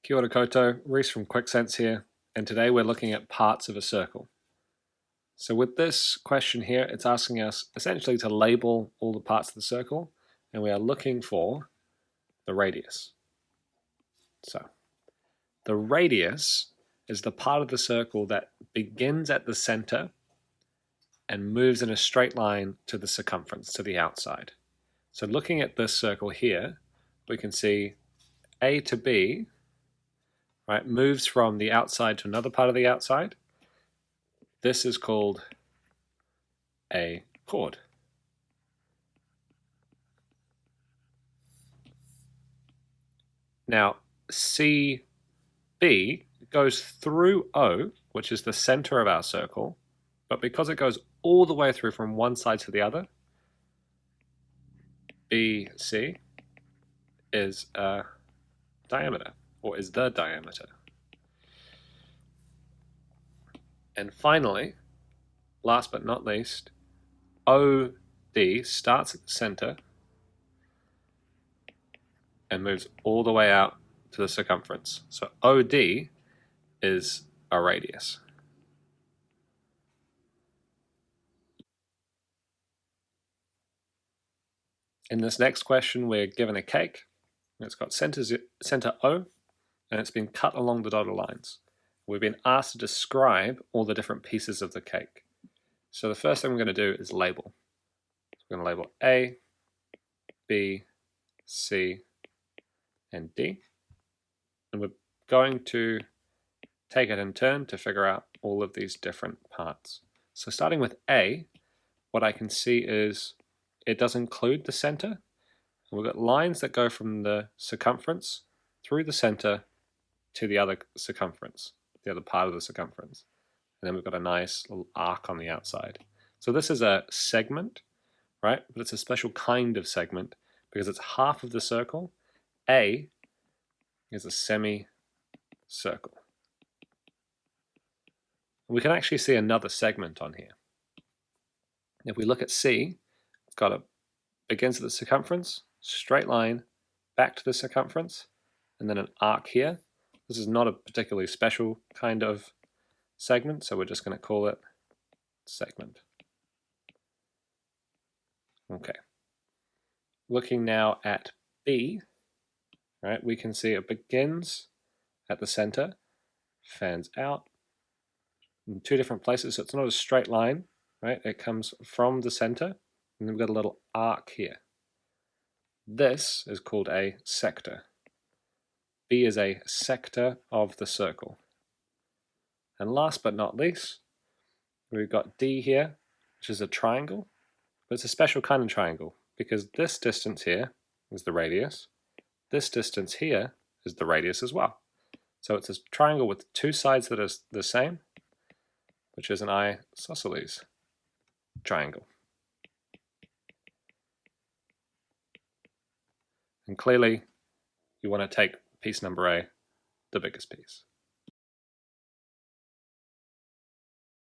Kia ora koutou, Reese from QuickSense here, and today we're looking at parts of a circle. So with this question here, it's asking us essentially to label all the parts of the circle, and we are looking for the radius. So the radius is the part of the circle that begins at the center and moves in a straight line to the circumference, to the outside. So looking at this circle here, we can see A to B, right, moves from the outside to another part of the outside. This is called a chord. Now, CB goes through O, which is the center of our circle, but because it goes all the way through from one side to the other, BC is a diameter, or is the diameter. And finally, last but not least, OD starts at the center and moves all the way out to the circumference. So OD is a radius. In this next question, we're given a cake. It's got center O, and it's been cut along the dotted lines. We've been asked to describe all the different pieces of the cake. So the first thing we're going to do is label. So we're going to label A, B, C, and D. And we're going to take it in turn to figure out all of these different parts. So starting with A, what I can see is it does include the center. We've got lines that go from the circumference through the center to the other circumference, the other part of the circumference. And then we've got a nice little arc on the outside. So this is a segment, right? But it's a special kind of segment because it's half of the circle. A is a semicircle. We can actually see another segment on here. If we look at C, it's got a begins at the circumference, straight line, back to the circumference, and then an arc here. This is not a particularly special kind of segment, so we're just going to call it segment. Okay. Looking now at B, right, we can see it begins at the center, fans out in two different places, so it's not a straight line, right? It comes from the center, and then we've got a little arc here. This is called a sector. B is a sector of the circle. And last but not least, we've got D here, which is a triangle, but it's a special kind of triangle because this distance here is the radius. This distance here is the radius as well. So it's a triangle with two sides that are the same, which is an isosceles triangle. And clearly, you want to take piece number A, the biggest piece.